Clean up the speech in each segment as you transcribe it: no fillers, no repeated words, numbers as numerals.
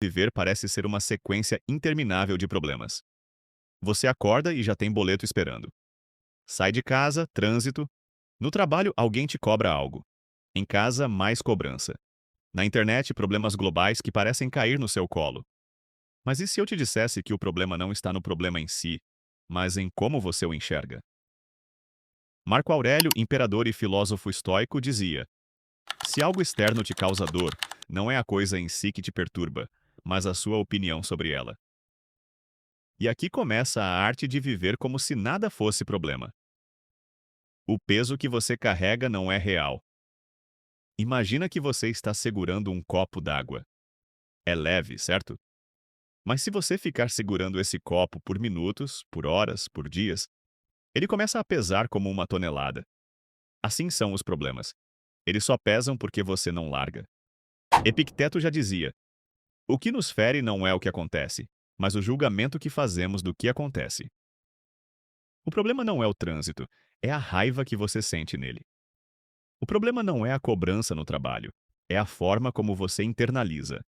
Viver parece ser uma sequência interminável de problemas. Você acorda e já tem boleto esperando. Sai de casa, trânsito. No trabalho, alguém te cobra algo. Em casa, mais cobrança. Na internet, problemas globais que parecem cair no seu colo. Mas e se eu te dissesse que o problema não está no problema em si, mas em como você o enxerga? Marco Aurélio, imperador e filósofo estoico, dizia: se algo externo te causa dor, não é a coisa em si que te perturba, mas a sua opinião sobre ela. E aqui começa a arte de viver como se nada fosse problema. O peso que você carrega não é real. Imagina que você está segurando um copo d'água. É leve, certo? Mas se você ficar segurando esse copo por minutos, por horas, por dias, ele começa a pesar como uma tonelada. Assim são os problemas. Eles só pesam porque você não larga. Epicteto já dizia: o que nos fere não é o que acontece, mas o julgamento que fazemos do que acontece. O problema não é o trânsito, é a raiva que você sente nele. O problema não é a cobrança no trabalho, é a forma como você internaliza.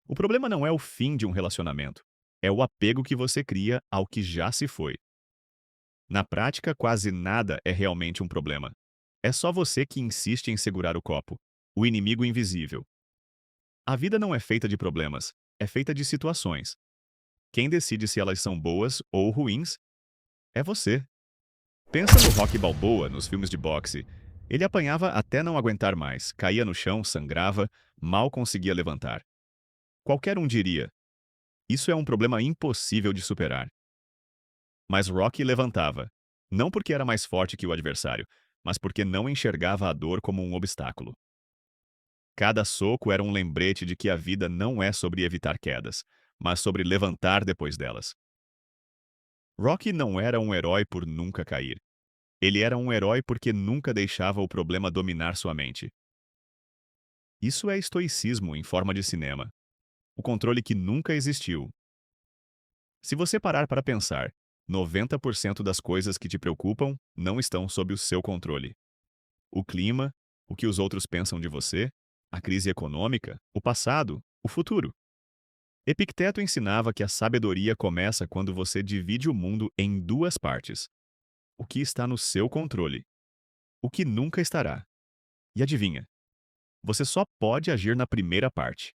O problema não é o fim de um relacionamento, é o apego que você cria ao que já se foi. Na prática, quase nada é realmente um problema. É só você que insiste em segurar o copo, o inimigo invisível. A vida não é feita de problemas, é feita de situações. Quem decide se elas são boas ou ruins é você. Pensa no Rocky Balboa nos filmes de boxe. Ele apanhava até não aguentar mais, caía no chão, sangrava, mal conseguia levantar. Qualquer um diria: isso é um problema impossível de superar. Mas Rocky levantava, não porque era mais forte que o adversário, mas porque não enxergava a dor como um obstáculo. Cada soco era um lembrete de que a vida não é sobre evitar quedas, mas sobre levantar depois delas. Rocky não era um herói por nunca cair. Ele era um herói porque nunca deixava o problema dominar sua mente. Isso é estoicismo em forma de cinema. O controle que nunca existiu. Se você parar para pensar, 90% das coisas que te preocupam não estão sob o seu controle. O clima, o que os outros pensam de você, a crise econômica, o passado, o futuro. Epicteto ensinava que a sabedoria começa quando você divide o mundo em duas partes: o que está no seu controle, o que nunca estará. E adivinha, você só pode agir na primeira parte.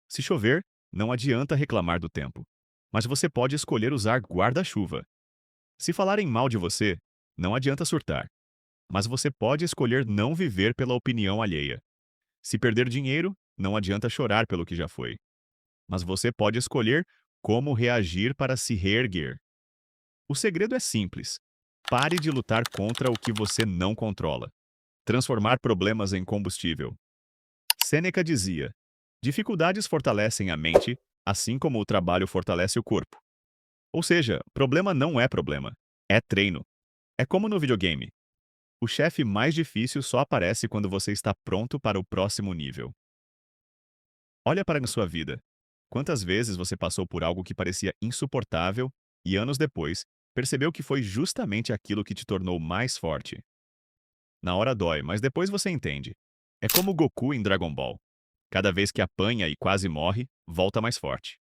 Se chover, não adianta reclamar do tempo, mas você pode escolher usar guarda-chuva. Se falarem mal de você, não adianta surtar, mas você pode escolher não viver pela opinião alheia. Se perder dinheiro, não adianta chorar pelo que já foi, mas você pode escolher como reagir para se reerguer. O segredo é simples. Pare de lutar contra o que você não controla. Transformar problemas em combustível. Sêneca dizia: dificuldades fortalecem a mente, assim como o trabalho fortalece o corpo. Ou seja, problema não é problema, é treino. É como no videogame. O chefe mais difícil só aparece quando você está pronto para o próximo nível. Olha para a sua vida. Quantas vezes você passou por algo que parecia insuportável e anos depois percebeu que foi justamente aquilo que te tornou mais forte? Na hora dói, mas depois você entende. É como Goku em Dragon Ball. Cada vez que apanha e quase morre, volta mais forte.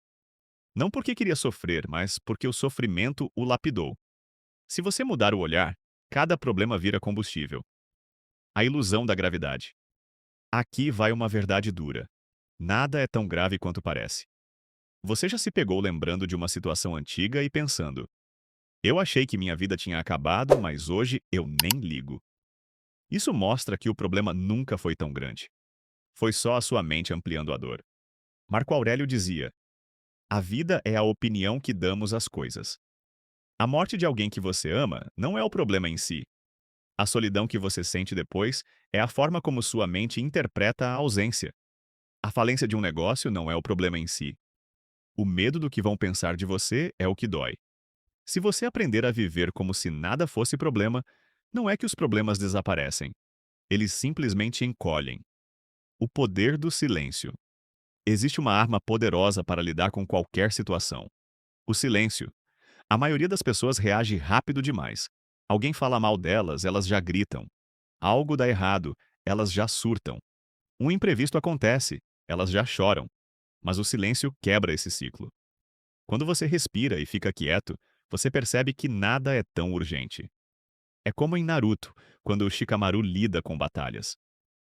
Não porque queria sofrer, mas porque o sofrimento o lapidou. Se você mudar o olhar, cada problema vira combustível. A ilusão da gravidade. Aqui vai uma verdade dura. Nada é tão grave quanto parece. Você já se pegou lembrando de uma situação antiga e pensando: eu achei que minha vida tinha acabado, mas hoje eu nem ligo. Isso mostra que o problema nunca foi tão grande. Foi só a sua mente ampliando a dor. Marco Aurélio dizia: a vida é a opinião que damos às coisas. A morte de alguém que você ama não é o problema em si. A solidão que você sente depois é a forma como sua mente interpreta a ausência. A falência de um negócio não é o problema em si. O medo do que vão pensar de você é o que dói. Se você aprender a viver como se nada fosse problema, não é que os problemas desaparecem. Eles simplesmente encolhem. O poder do silêncio. Existe uma arma poderosa para lidar com qualquer situação: o silêncio. A maioria das pessoas reage rápido demais. Alguém fala mal delas, elas já gritam. Algo dá errado, elas já surtam. Um imprevisto acontece, elas já choram. Mas o silêncio quebra esse ciclo. Quando você respira e fica quieto, você percebe que nada é tão urgente. É como em Naruto, quando o Shikamaru lida com batalhas.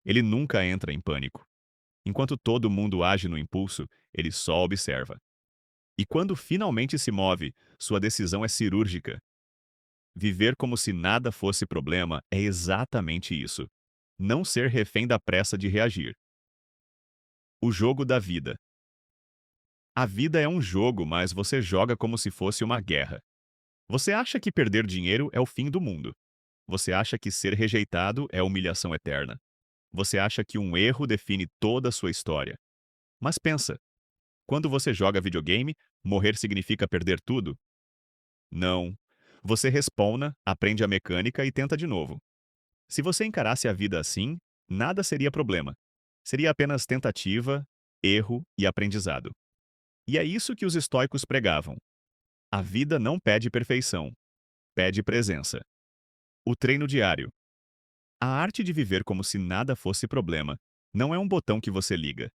Ele nunca entra em pânico. Enquanto todo mundo age no impulso, ele só observa. E quando finalmente se move, sua decisão é cirúrgica. Viver como se nada fosse problema é exatamente isso. Não ser refém da pressa de reagir. O jogo da vida. A vida é um jogo, mas você joga como se fosse uma guerra. Você acha que perder dinheiro é o fim do mundo. Você acha que ser rejeitado é humilhação eterna. Você acha que um erro define toda a sua história. Mas pensa, quando você joga videogame, morrer significa perder tudo? Não. Você respawna, aprende a mecânica e tenta de novo. Se você encarasse a vida assim, nada seria problema. Seria apenas tentativa, erro e aprendizado. E é isso que os estoicos pregavam. A vida não pede perfeição, pede presença. O treino diário. A arte de viver como se nada fosse problema não é um botão que você liga.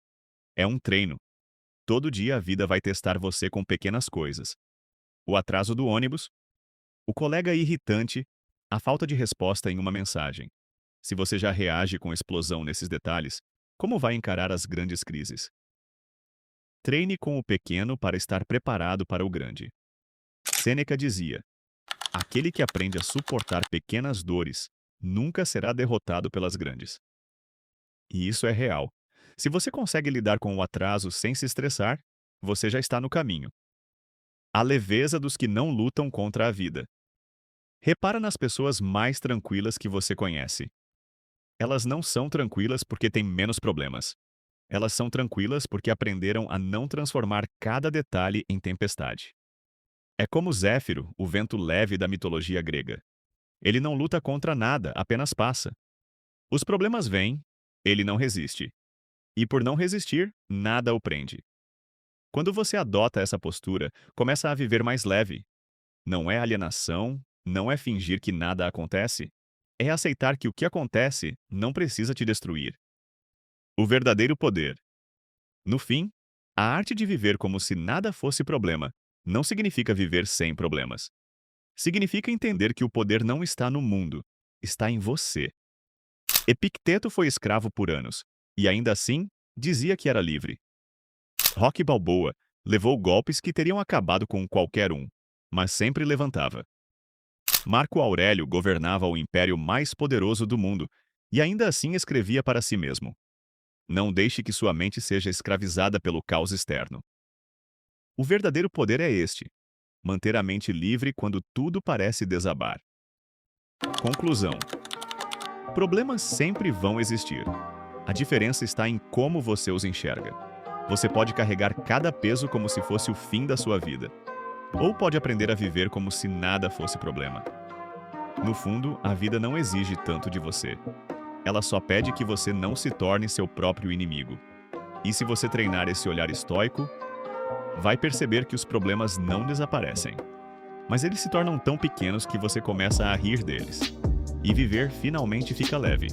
É um treino. Todo dia a vida vai testar você com pequenas coisas. O atraso do ônibus, o colega irritante, a falta de resposta em uma mensagem. Se você já reage com explosão nesses detalhes, como vai encarar as grandes crises? Treine com o pequeno para estar preparado para o grande. Sêneca dizia: aquele que aprende a suportar pequenas dores nunca será derrotado pelas grandes. E isso é real. Se você consegue lidar com o atraso sem se estressar, você já está no caminho. A leveza dos que não lutam contra a vida. Repara nas pessoas mais tranquilas que você conhece. Elas não são tranquilas porque têm menos problemas. Elas são tranquilas porque aprenderam a não transformar cada detalhe em tempestade. É como Zéfiro, o vento leve da mitologia grega. Ele não luta contra nada, apenas passa. Os problemas vêm, ele não resiste. E por não resistir, nada o prende. Quando você adota essa postura, começa a viver mais leve. Não é alienação, não é fingir que nada acontece. É aceitar que o que acontece não precisa te destruir. O verdadeiro poder. No fim, a arte de viver como se nada fosse problema não significa viver sem problemas. Significa entender que o poder não está no mundo, está em você. Epicteto foi escravo por anos, e ainda assim, dizia que era livre. Rocky Balboa levou golpes que teriam acabado com qualquer um, mas sempre levantava. Marco Aurélio governava o império mais poderoso do mundo, e ainda assim escrevia para si mesmo: não deixe que sua mente seja escravizada pelo caos externo. O verdadeiro poder é este: manter a mente livre quando tudo parece desabar. Conclusão: problemas sempre vão existir. A diferença está em como você os enxerga. Você pode carregar cada peso como se fosse o fim da sua vida, ou pode aprender a viver como se nada fosse problema. No fundo, a vida não exige tanto de você. Ela só pede que você não se torne seu próprio inimigo. E se você treinar esse olhar estoico, vai perceber que os problemas não desaparecem. Mas eles se tornam tão pequenos que você começa a rir deles. E viver finalmente fica leve.